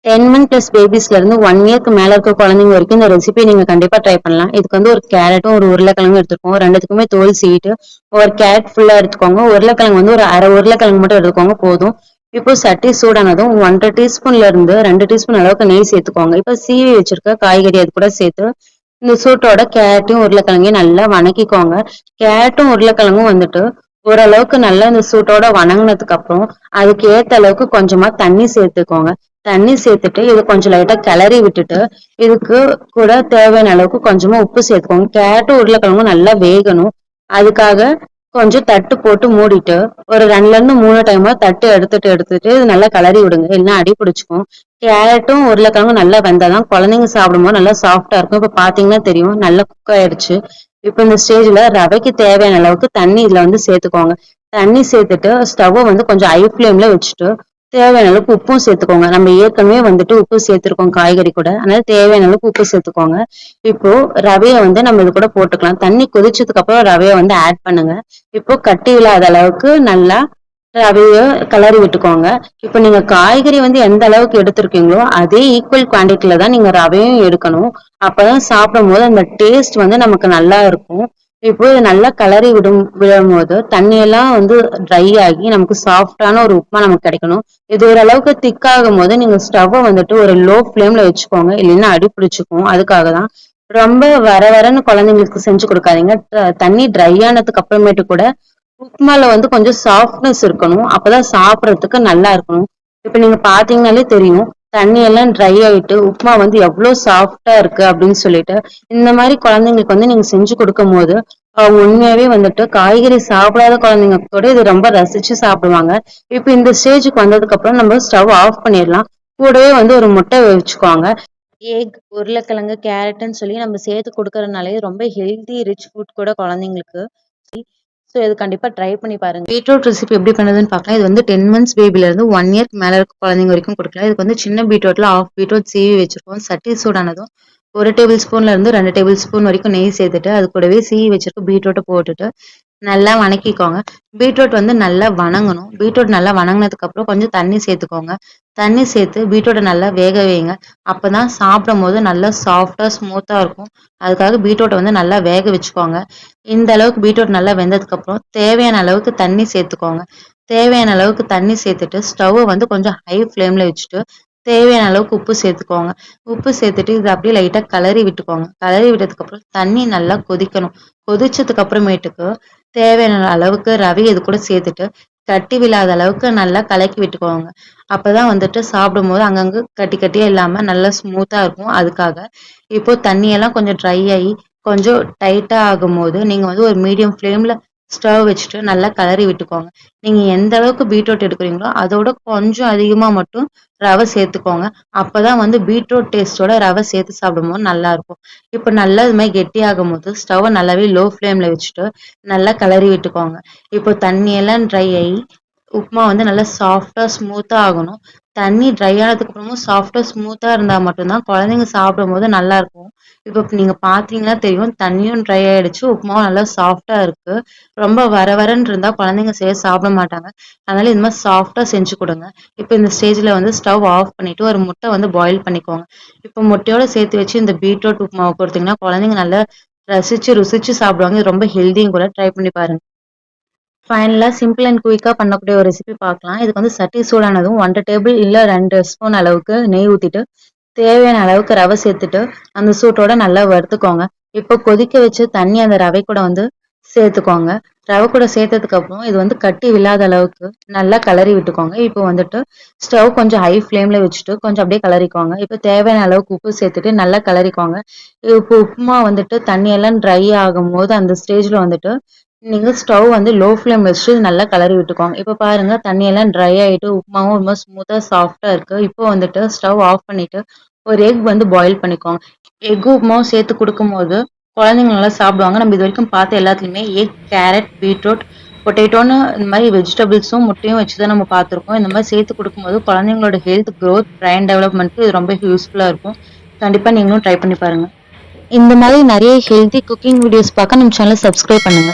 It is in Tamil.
10 மந்த் பிளஸ் பேபிஸ்ல இருந்து 1 இயர்க்கு மேல இருக்க குழந்தைங்க வரைக்கும் இந்த ரெசிபி நீங்க கண்டிப்பா ட்ரை பண்ணலாம். இதுக்கு வந்து ஒரு கேரட்டும் ஒரு உருளைக்கிழங்கும் எடுத்துக்கோங்க. ரெண்டுத்துக்குமே தோல் சீவிட்டு ஒரு கேரட் ஃபுல்லா எடுத்துக்கோங்க. உருளைக்கிழங்கு வந்து ஒரு அரை உருளைக்கிழங்கு மட்டும் எடுத்துக்கோங்க போதும். இப்போ சட்டி சூடானதும் 1 1/2 டீஸ்பூன்ல இருந்து 2 டீஸ்பூன் அளவுக்கு நெய் சேர்த்துக்கோங்க. இப்போ சீவி வச்சிருக்க காய்கறி அது கூட சேர்த்து இந்த சூட்டோட கேரட்டையும் உருளைக்கிழங்கையும் நல்லா வணக்கிக்கோங்க. கேரட்டும் உருளைக்கிழங்கும் வந்துட்டு ஓரளவுக்கு நல்லா இந்த சூட்டோட வணங்கினதுக்கு அப்புறம் அதுக்கு ஏத்த அளவுக்கு கொஞ்சமா தண்ணி சேர்த்துக்கோங்க. தண்ணி சேர்த்துட்டு இது கொஞ்சம் லைட்டா கிளறி விட்டுட்டு இதுக்கு கூட தேவையான அளவுக்கு கொஞ்சமா உப்பு சேர்த்துக்கோங்க. கேரட்டும் உருளைக்கிழங்கும் நல்லா வேகணும். அதுக்காக கொஞ்சம் தட்டு போட்டு மூடிட்டு ஒரு 2ல இருந்து 3 டைமா தட்டு எடுத்துட்டு எடுத்துட்டு இது நல்லா கிளறி விடுங்க. இல்லைன்னா அடி பிடிச்சிக்கும். கேரட்டும் உருளைக்கிழங்கும் நல்லா வெந்தாதான் குழந்தைங்க சாப்பிடும்போது நல்லா சாஃப்டா இருக்கும். இப்ப பாத்தீங்கன்னா தெரியும் நல்லா குக் ஆயிடுச்சு. இப்ப இந்த ஸ்டேஜ்ல ரவைக்கு தேவையான அளவுக்கு தண்ணி இதுல வந்து சேர்த்துக்கோங்க. தண்ணி சேர்த்துட்டு ஸ்டவ்வை வந்து கொஞ்சம் ஹை ஃப்ளேம்ல வச்சுட்டு தேவையான அளவுக்கு உப்பும் சேர்த்துக்கோங்க. நம்ம ஏற்கனவே வந்துட்டு உப்பு சேர்த்திருக்கோம் காய்கறி கூட. அதனால தேவையான அளவுக்கு உப்பு சேர்த்துக்கோங்க. இப்போ ரவைய வந்து நம்ம இது கூட போட்டுக்கலாம். தண்ணி கொதிச்சதுக்கு அப்புறம் ரவைய வந்து ஆட் பண்ணுங்க. இப்போ கட்டி இல்லாத அளவுக்கு நல்லா ரவைய கிளறி விட்டுக்கோங்க. இப்போ நீங்க காய்கறி வந்து எந்த அளவுக்கு எடுத்திருக்கீங்களோ அதே ஈக்குவல் குவான்டிட்டில தான் நீங்க ரவையும் எடுக்கணும். அப்பதான் சாப்பிடும்போது அந்த டேஸ்ட் வந்து நமக்கு நல்லா இருக்கும். இப்போ இதை நல்லா கிளறி விடும்போது தண்ணியெல்லாம் வந்து ட்ரை ஆகி நமக்கு சாஃப்டான ஒரு உப்புமா நமக்கு கிடைக்கணும். இது ஓரளவுக்கு திக் ஆகும் போது நீங்க ஸ்டவ்வை வந்துட்டு ஒரு லோ ஃப்ளேம்ல வச்சுக்கோங்க. இல்லைன்னா அடி பிடிச்சுக்கும். அதுக்காக தான் ரொம்ப வர வரன்னு குழந்தைங்களுக்கு செஞ்சு கொடுக்காதீங்க. தண்ணி ட்ரை ஆனதுக்கு அப்புறமேட்டு கூட உப்புமால வந்து கொஞ்சம் சாஃப்ட்னஸ் இருக்கணும். அப்பதான் சாப்பிடறதுக்கு நல்லா இருக்கணும். இப்ப நீங்க பாத்தீங்கன்னாலே தெரியும் தண்ணி எல்லாம் ட்ரை ஆயிட்டு உப்புமா வந்து எவ்வளவு சாஃப்டா இருக்கு அப்படின்னு சொல்லிட்டு இந்த மாதிரி குழந்தைங்களுக்கு வந்து நீங்க செஞ்சு கொடுக்கும் போது அவங்க உண்மையாவே வந்துட்டு காய்கறி சாப்பிடாத குழந்தைங்க கூட இது ரொம்ப ரசிச்சு சாப்பிடுவாங்க. இப்ப இந்த ஸ்டேஜுக்கு வந்ததுக்கு அப்புறம் நம்ம ஸ்டவ் ஆஃப் பண்ணிடலாம். கூடவே வந்து ஒரு முட்டை வச்சுக்கோங்க. எக், உருளைக்கிழங்கு, கேரட்ன்னு சொல்லி நம்ம சேர்த்து கொடுக்கறதுனாலே ரொம்ப ஹெல்தி ரிச் ஃபுட் கூட குழந்தைங்களுக்கு. ஸோ இது கண்டிப்பா ட்ரை பண்ணி பாருங்க. பீட்ரூட் ரெசிபி எப்படி பண்ணுறதுன்னு பார்க்கலாம். இது வந்து 10 மந்த்ஸ் பேபில இருந்து 1 இயர்க்கு மேல இருக்க குழந்தைங்க வரைக்கும் கொடுக்கலாம். இதுக்கு வந்து சின்ன பீட்ரூட்ல ஹாஃப் பீட்ரூட் சீவி வச்சிருக்கோம். சட்டி சூடானதும் 1 டேபிள் ஸ்பூன்ல இருந்து 2 டேபிள் ஸ்பூன் வரைக்கும் நெய் சேர்த்துட்டு அது கூடவே சீவி வச்சிருக்க பீட்ரூட்டை போட்டுட்டு நல்லா வணக்கிக்கோங்க. பீட்ரூட் வந்து நல்லா வணங்கணும். பீட்ரூட் நல்லா வணங்கினதுக்கு அப்புறம் கொஞ்சம் தண்ணி சேர்த்துக்கோங்க. தண்ணி சேர்த்து பீட்ரூட்டை நல்லா வேக வைங்க. அப்பதான் சாப்பிடும் போது நல்லா சாஃப்டா ஸ்மூத்தா இருக்கும். அதுக்காக பீட்ரூட்டை வந்து நல்லா வேக வச்சுக்கோங்க. இந்த அளவுக்கு பீட்ரூட் நல்லா வெந்ததுக்கு அப்புறம் தேவையான அளவுக்கு தண்ணி சேர்த்துக்கோங்க. தேவையான அளவுக்கு தண்ணி சேர்த்துட்டு ஸ்டவ்வை வந்து கொஞ்சம் ஹை ஃப்ளேம்ல வச்சுட்டு தேவையான அளவுக்கு உப்பு சேர்த்துக்கோங்க. உப்பு சேர்த்துட்டு இதை அப்படியே லைட்டா கிளறி விட்டுக்கோங்க. கிளறி விட்டதுக்கு அப்புறம் தண்ணி நல்லா கொதிக்கணும். கொதிச்சதுக்கு அப்புறமேட்டுக்கு தேவையான அளவுக்கு ரவை இது கூட சேர்த்துட்டு கட்டி விழாத அளவுக்கு நல்லா கலக்கி விட்டுக்கோங்க. அப்பதான் வந்துட்டு சாப்பிடும்போது அங்கங்க கட்டி கட்டியே இல்லாம நல்லா ஸ்மூத்தா இருக்கும். அதுக்காக இப்போ தண்ணியெல்லாம் கொஞ்சம் ட்ரை ஆகி கொஞ்சம் டைட்டா ஆகும்போது நீங்க வந்து ஒரு மீடியம் ஃப்ளேம்ல ஸ்டவ் வச்சுட்டு நல்லா கிளறி விட்டுக்கோங்க. நீங்க எந்த அளவுக்கு பீட்ரூட் எடுக்கிறீங்களோ அதோட கொஞ்சம் அதிகமா மட்டும் ரவை சேர்த்துக்கோங்க. அப்பதான் வந்து பீட்ரூட் டேஸ்டோட ரவை சேர்த்து சாப்பிடும்போது நல்லா இருக்கும். இப்போ நல்லா இது மாதிரி கெட்டி ஆகும் போது ஸ்டவ்வை நல்லாவே லோ ஃப்ளேம்ல வச்சுட்டு நல்லா கிளறி விட்டுக்கோங்க. இப்போ தண்ணி எல்லாம் ட்ரை ஆகி உப்புமா வந்து நல்லா சாஃப்டா ஸ்மூத்தா ஆகணும். தண்ணி ட்ரை ஆனதுக்கு அப்புறமும் சாஃப்டா ஸ்மூத்தா இருந்தா மட்டும்தான் குழந்தைங்க சாப்பிடும் போது நல்லா இருக்கும். இப்போ நீங்க பாத்தீங்கன்னா தெரியும் தண்ணியும் ட்ரை ஆயிடுச்சு. உப்புமாவும் நல்லா சாஃப்டா இருக்கு. ரொம்ப வர வரன்னு இருந்தா குழந்தைங்க சாப்பிட மாட்டாங்க. அதனால இந்த மாதிரி சாஃப்டா செஞ்சு கொடுங்க. இப்போ இந்த ஸ்டேஜ்ல வந்து ஸ்டவ் ஆஃப் பண்ணிட்டு ஒரு முட்டை வந்து பாயில் பண்ணிக்கோங்க. இப்போ முட்டையோட சேர்த்து வச்சு இந்த பீட்ரூட் உப்புமாவை கொடுத்தீங்கன்னா குழந்தைங்க நல்லா ரசிச்சு ருசிச்சு சாப்பிடுவாங்க. இது ரொம்ப ஹெல்தியும் கூட. ட்ரை பண்ணி பாருங்க. ஃபைனலா சிம்பிள் அண்ட் குயிக்கா பண்ணக்கூடிய ஒரு ரெசிபி பார்க்கலாம். இதுக்கு வந்து சட்டி சூடானதும் 1 டேபிள் இல்ல 2 ஸ்பூன் அளவுக்கு நெய் ஊத்திட்டு தேவையான அளவுக்கு ரவை சேர்த்துட்டு அந்த சூட்டோட நல்லா வறுத்துக்கோங்க. இப்போ கொதிக்க வச்சு தண்ணி அந்த ரவை கூட வந்து சேர்த்துக்கோங்க. ரவை கூட சேர்த்ததுக்கு அப்புறம் இது வந்து கட்டி விழாத அளவுக்கு நல்லா கிளறி விட்டுக்கோங்க. இப்போ வந்துட்டு ஸ்டவ் கொஞ்சம் ஹை ஃப்ளேம்ல வச்சுட்டு கொஞ்சம் அப்படியே கிளறிக்கோங்க. இப்போ தேவையான அளவுக்கு உப்பு சேர்த்துட்டு நல்லா கிளறிக்கோங்க. இப்போ உப்புமா வந்துட்டு தண்ணி எல்லாம் ட்ரை ஆகும் போது அந்த ஸ்டேஜ்ல வந்துட்டு நீங்க ஸ்டவ் வந்து லோ ஃப்ளேம் வச்சு நல்லா கிளறி விட்டுக்கோங்க. இப்போ பாருங்க தண்ணி எல்லாம் ட்ரை ஆயிட்டு உப்புமாவும் ரொம்ப ஸ்மூத்தா சாஃப்டா இருக்கு. இப்போ வந்துட்டு ஸ்டவ் ஆஃப் பண்ணிட்டு ஒரு எக் வந்து பாயில் பண்ணிக்கோங்க. எக் உப்புமாவும் சேர்த்து கொடுக்கும்போது குழந்தைங்க நல்லா சாப்பிடுவாங்க. நம்ம இது வரைக்கும் பார்த்த எல்லாத்துலயுமே எக், கேரட், பீட்ரூட், பொட்டேட்டோன்னு இந்த மாதிரி வெஜிடபிள்ஸும் முட்டையும் வச்சுதான் நம்ம பார்த்துருக்கோம். இந்த மாதிரி சேர்த்து கொடுக்கும்போது குழந்தைங்களோட ஹெல்த், க்ரோத், பிரைன் டெவலப்மெண்ட்க்கு இது ரொம்ப யூஸ்ஃபுல்லா இருக்கும். கண்டிப்பா நீங்களும் ட்ரை பண்ணி பாருங்க. இந்த மாதிரி நிறைய ஹெல்தி குக்கிங் வீடியோஸ் பார்க்க நம்ம சேனலை சப்ஸ்கிரைப் பண்ணுங்க.